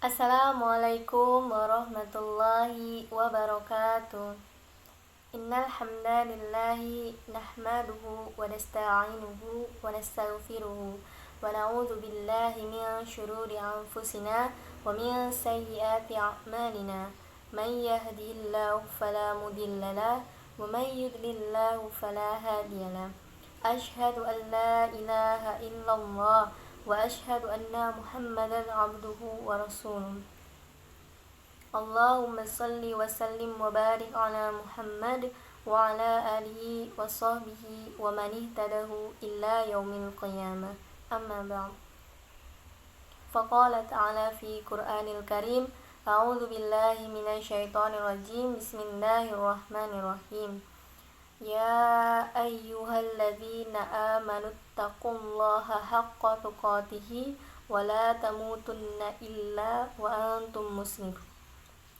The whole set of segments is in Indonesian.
Assalamualaikum warahmatullahi wabarakatuh. Innal hamdalillahi nahmaduhu wa nasta'inuhu wa nastaghfiruhu wa na'udzu billahi min shururi anfusina wa min sayyiati a'malina. Man yahdihillahu fala mudilla lahu wa man yudlillahu fala hadiyalah. Ashhadu an la ilaha illallah wa ashhadu anna Muhammadan abduhu wa rasuluh. Allahumma salli wa sallim wa barik ala Muhammad wa ala alihi wa sahbihi wa man ihtadahu illa yaumil qiyamah. Amma ba'd. Faqala ta'ala fi Qur'anil Karim, a'udzu billahi minasy syaithanir rajim. Bismillahirrahmanirrahim. Ya ayyuhalladzina amanu taqullaha haqqa tuqatih wa la tamutunna illa wa antum muslimun.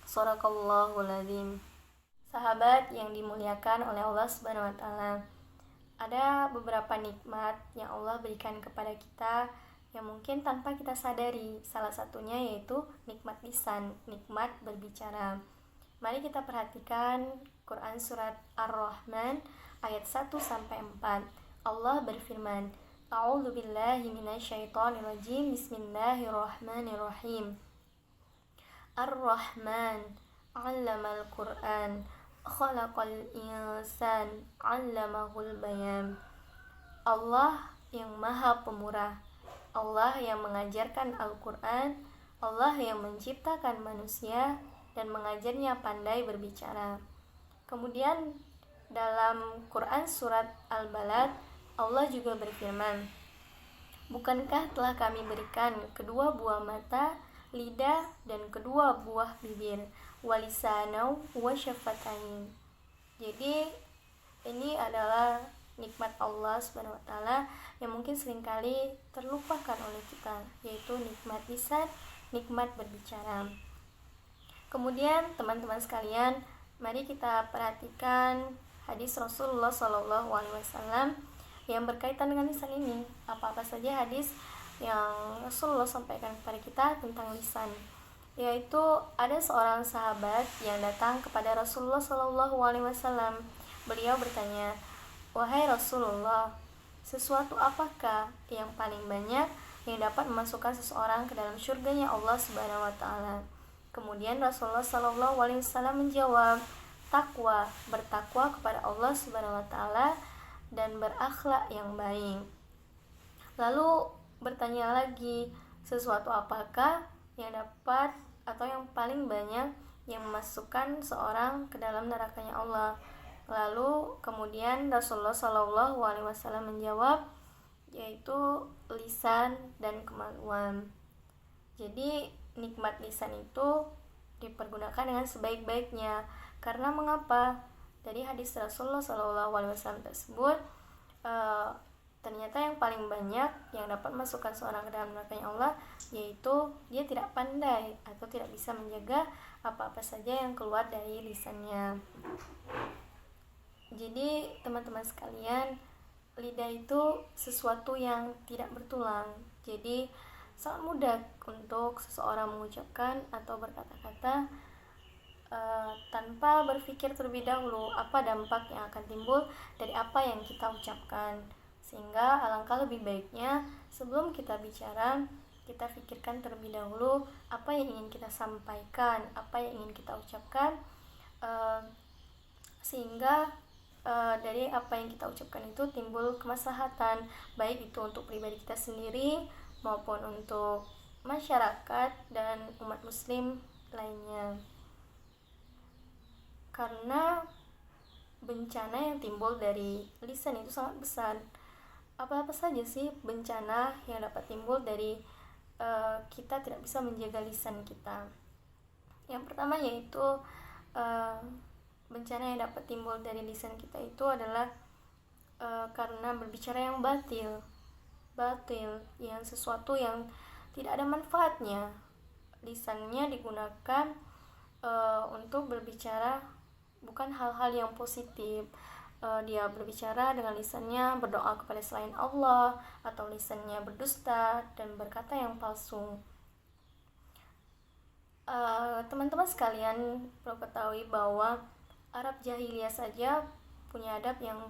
Shadaqallahul azim. Sahabat yang dimuliakan oleh Allah Subhanahu wa taala, ada beberapa nikmat yang Allah berikan kepada kita yang mungkin tanpa kita sadari. Salah satunya yaitu nikmat lisan, nikmat berbicara. Mari kita perhatikan Quran surat Ar-Rahman ayat 1 sampai 4. Allah berfirman, A'udzu billahi minasyaitonir rajim. Bismillahirrahmanirrahim. Ar-Rahman 'allamal Qur'an, khalaqal insan 'allamahul bayan. Allah yang Maha Pemurah, Allah yang mengajarkan Al-Qur'an, Allah yang menciptakan manusia dan mengajarnya pandai berbicara. Kemudian dalam Quran surat Al-Balad Allah juga berfirman, bukankah telah kami berikan kedua buah mata, lidah, dan kedua buah bibir, walisanau wa syafatain. Jadi ini adalah nikmat Allah Subhanahu wa taala yang mungkin seringkali terlupakan oleh kita, yaitu nikmat lisan, nikmat berbicara. Kemudian teman-teman sekalian, mari kita perhatikan hadis Rasulullah SAW yang berkaitan dengan lisan ini. Apa-apa saja hadis yang Rasulullah sampaikan kepada kita tentang lisan, yaitu ada seorang sahabat yang datang kepada Rasulullah SAW. Beliau bertanya, wahai Rasulullah, sesuatu apakah yang paling banyak yang dapat memasukkan seseorang ke dalam surganya Allah Subhanahu wa taala? Kemudian Rasulullah SAW menjawab, takwa, bertakwa kepada Allah Subhanahu wa taala dan berakhlak yang baik. Lalu bertanya lagi, sesuatu apakah yang dapat atau yang paling banyak yang memasukkan seorang ke dalam nerakanya Allah? Lalu kemudian Rasulullah SAW menjawab, yaitu lisan dan kemaluan. Jadi nikmat lisan itu dipergunakan dengan sebaik-baiknya. Karena mengapa? Dari hadis Rasulullah SAW tersebut, ternyata yang paling banyak yang dapat masukkan seorang ke dalam nerakanya Allah, yaitu dia tidak pandai atau tidak bisa menjaga apa-apa saja yang keluar dari lisannya. Jadi teman-teman sekalian, lidah itu sesuatu yang tidak bertulang. Jadi sangat mudah untuk seseorang mengucapkan atau berkata-kata tanpa berpikir terlebih dahulu apa dampak yang akan timbul dari apa yang kita ucapkan. Sehingga alangkah lebih baiknya sebelum kita bicara, kita pikirkan terlebih dahulu apa yang ingin kita sampaikan, apa yang ingin kita ucapkan, sehingga dari apa yang kita ucapkan itu timbul kemaslahatan, baik itu untuk pribadi kita sendiri maupun untuk masyarakat dan umat muslim lainnya. Karena bencana yang timbul dari lisan itu sangat besar. Apa-apa saja sih bencana yang dapat timbul dari kita tidak bisa menjaga lisan kita? Yang pertama yaitu bencana yang dapat timbul dari lisan kita itu adalah karena berbicara yang batil, yang sesuatu yang tidak ada manfaatnya. Lisannya digunakan untuk berbicara bukan hal-hal yang positif. Dia berbicara dengan lisannya berdoa kepada selain Allah, atau lisannya berdusta dan berkata yang palsu. Teman-teman sekalian perlu ketahui bahwa Arab jahiliyah saja punya adab yang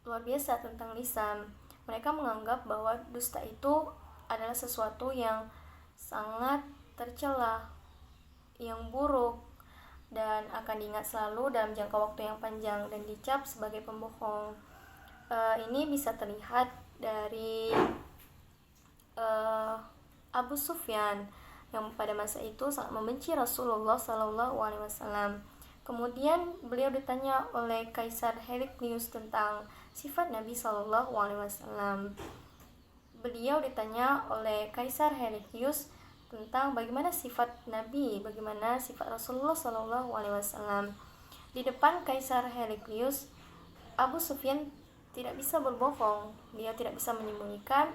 luar biasa tentang lisan. Mereka menganggap bahwa dusta itu adalah sesuatu yang sangat tercela, yang buruk, dan akan diingat selalu dalam jangka waktu yang panjang dan dicap sebagai pembohong. Ini bisa terlihat dari Abu Sufyan yang pada masa itu sangat membenci Rasulullah SAW. Kemudian beliau ditanya oleh Kaisar Heraklius tentang sifat Nabi SAW. Beliau ditanya oleh Kaisar Heraklius tentang bagaimana sifat Nabi, bagaimana sifat Rasulullah SAW. Di depan Kaisar Heraklius, Abu Sufyan tidak bisa berbohong, dia tidak bisa menyembunyikan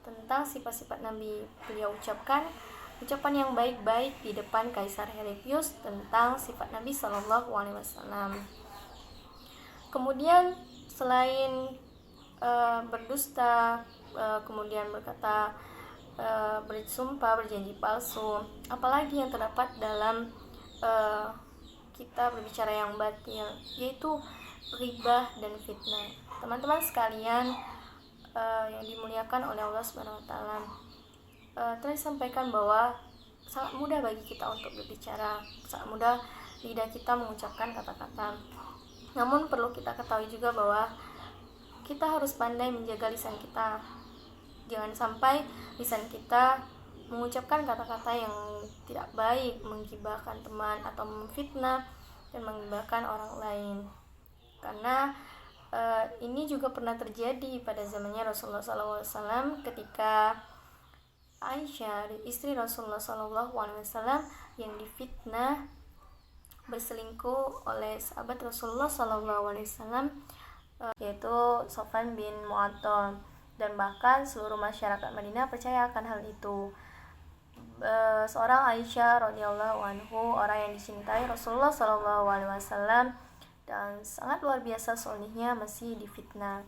tentang sifat-sifat Nabi. Beliau ucapkan ucapan yang baik-baik di depan Kaisar Heraklius tentang sifat Nabi SAW. Kemudian selain berdusta, kemudian berkata, bersumpah, berjanji palsu, apalagi yang terdapat dalam kita berbicara yang batil, yaitu ghibah dan fitnah. Teman-teman sekalian yang dimuliakan oleh Allah Subhanahu wa taala, telah disampaikan bahwa sangat mudah bagi kita untuk berbicara, sangat mudah lidah kita mengucapkan kata-kata. Namun perlu kita ketahui juga bahwa kita harus pandai menjaga lisan kita. Jangan sampai lisan kita mengucapkan kata-kata yang tidak baik, menggibahkan teman atau memfitnah dan menggibahkan orang lain. Karena ini juga pernah terjadi pada zamannya Rasulullah SAW ketika Aisyah, istri Rasulullah SAW, yang difitnah berselingkuh oleh sahabat Rasulullah SAW, yaitu Sofyan bin Mu'attal, dan bahkan seluruh masyarakat Madinah percaya akan hal itu. Seorang Aisyah radhiyallahu anhu, orang yang dicintai Rasulullah SAW dan sangat luar biasa solihnya, masih difitnah.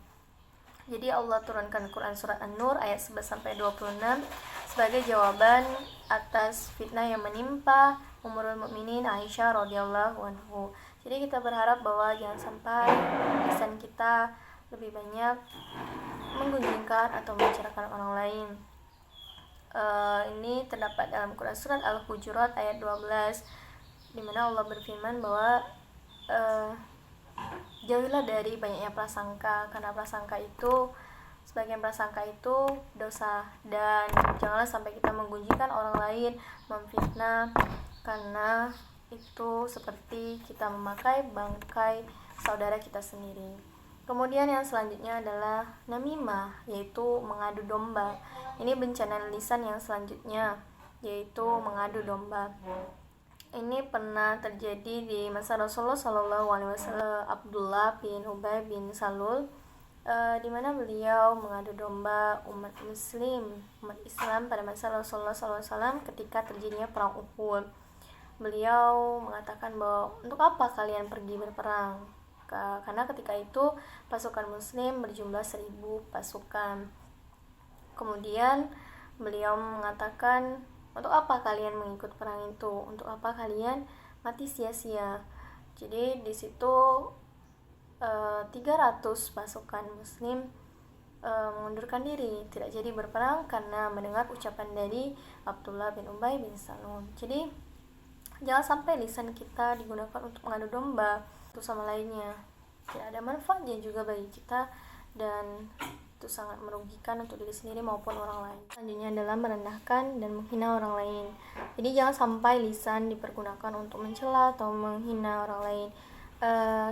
Jadi Allah turunkan Quran surat An-Nur ayat 11-26 sebagai jawaban atas fitnah yang menimpa Ummul Mukminin Aisyah radhiyallahu anhu. Jadi kita berharap bahwa jangan sampai lisan kita lebih banyak menggunjingkan atau membicarakan orang lain. Ini terdapat dalam Quran surat Al-Hujurat ayat 12, di mana Allah berfirman bahwa jauhilah dari banyaknya prasangka, karena sebagian prasangka itu dosa, dan janganlah sampai kita menggunjingkan orang lain, memfitnah, karena itu seperti kita memakai bangkai saudara kita sendiri. Kemudian yang selanjutnya adalah namimah, yaitu mengadu domba. Ini bencana lisan yang selanjutnya, yaitu mengadu domba. Ini pernah terjadi di masa Rasulullah SAW. Abdullah bin Ubay bin Salul, di mana beliau mengadu domba umat Islam pada masa Rasulullah SAW ketika terjadinya perang Uhud. Beliau mengatakan bahwa untuk apa kalian pergi berperang? Karena ketika itu pasukan Muslim berjumlah 1000 pasukan. Kemudian beliau mengatakan, untuk apa kalian mengikut perang itu? Untuk apa kalian mati sia-sia? Jadi di situ 300 pasukan Muslim mengundurkan diri, tidak jadi berperang karena mendengar ucapan dari Abdullah bin Ubay bin Salul. Jadi jangan sampai lisan kita digunakan untuk mengadu domba satu sama lainnya. Tidak ada manfaatnya juga bagi kita, dan itu sangat merugikan untuk diri sendiri maupun orang lain. Selanjutnya adalah merendahkan dan menghina orang lain. Jadi jangan sampai lisan dipergunakan untuk mencela atau menghina orang lain.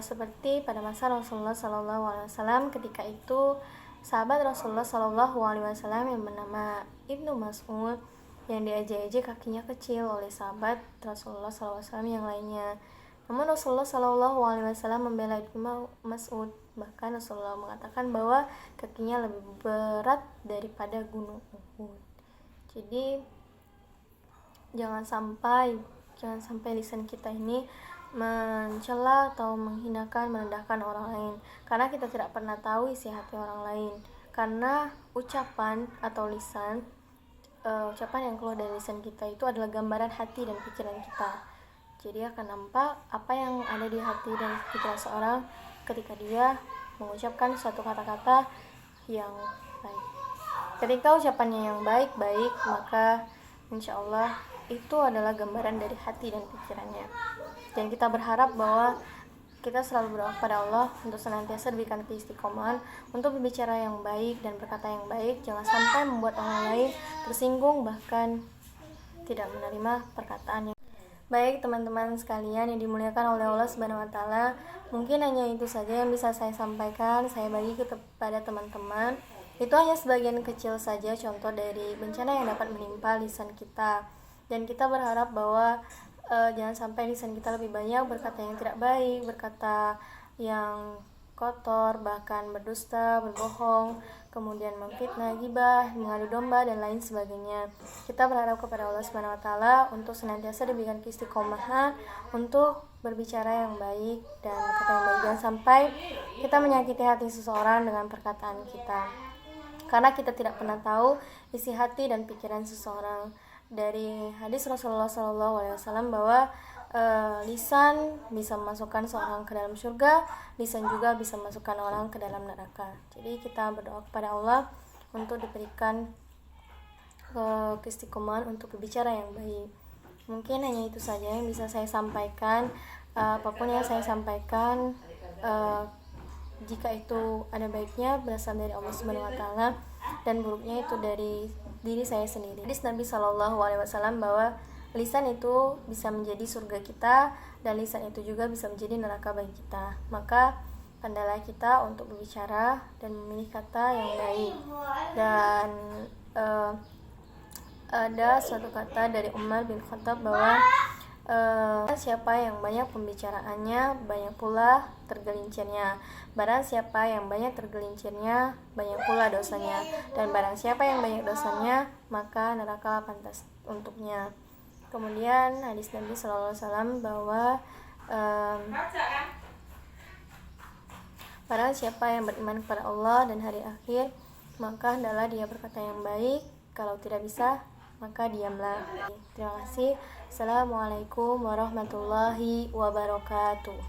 Seperti pada masa Rasulullah SAW, ketika itu sahabat Rasulullah SAW yang bernama Ibnu Mas'ud, yang diejek-ejek kakinya kecil oleh sahabat Rasulullah SAW yang lainnya. Namun Rasulullah SAW membela Ibnu Mas'ud. Bahkan Rasulullah mengatakan bahwa kakinya lebih berat daripada gunung Uhud. Jadi jangan sampai lisan kita ini mencela atau menghinakan, merendahkan orang lain, karena kita tidak pernah tahu isi hati orang lain. Karena ucapan atau lisan ucapan yang keluar dari lisan kita itu adalah gambaran hati dan pikiran kita. Jadi akan nampak apa yang ada di hati dan pikiran seorang ketika dia mengucapkan suatu kata-kata yang baik. Ketika ucapannya yang baik-baik, maka insya Allah itu adalah gambaran dari hati dan pikirannya. Dan kita berharap bahwa kita selalu berdoa kepada Allah untuk senantiasa diberikan keistiqomahan untuk berbicara yang baik dan berkata yang baik. Jangan sampai membuat orang lain tersinggung, bahkan tidak menerima perkataan yang baik. Teman-teman sekalian yang dimuliakan oleh Allah Subhanahu wa taala, mungkin hanya itu saja yang bisa saya sampaikan, saya bagi kepada teman-teman. Itu hanya sebagian kecil saja contoh dari bencana yang dapat menimpa lisan kita. Dan kita berharap bahwa jangan sampai lisan kita lebih banyak berkata yang tidak baik, berkata yang kotor, bahkan berdusta, berbohong, kemudian memfitnah, gibah, mengadu domba, dan lain sebagainya. Kita berharap kepada Allah Subhanahu wa taala untuk senantiasa diberikan keistiqomahan untuk berbicara yang baik dan berkata yang baik. Jangan sampai kita menyakiti hati seseorang dengan perkataan kita, karena kita tidak pernah tahu isi hati dan pikiran seseorang. Dari hadis Rasulullah SAW bahwa lisan bisa memasukkan seorang ke dalam surga, lisan juga bisa memasukkan orang ke dalam neraka. Jadi kita berdoa kepada Allah untuk diberikan keistiqomahan untuk berbicara yang baik. Mungkin hanya itu saja yang bisa saya sampaikan. Apapun yang saya sampaikan, jika itu ada baiknya berasal dari Allah Subhanahu wa taala dan buruknya itu dari diri saya sendiri. Hadis Nabi SAW bahwa lisan itu bisa menjadi surga kita dan lisan itu juga bisa menjadi neraka bagi kita. Maka pandailah kita untuk berbicara dan memilih kata yang baik. Dan ada suatu kata dari Umar bin Khattab bahwa siapa yang banyak pembicaraannya, banyak pula tergelincirnya. Barang siapa yang banyak tergelincirnya, banyak pula dosanya. Dan barang siapa yang banyak dosanya, maka neraka pantas untuknya. Kemudian hadis Nabi SAW bahwa barang siapa yang beriman kepada Allah dan hari akhir, maka hendaklah dia berkata yang baik. Kalau tidak bisa, maka diamlah. Terima kasih. Assalamualaikum warahmatullahi wabarakatuh.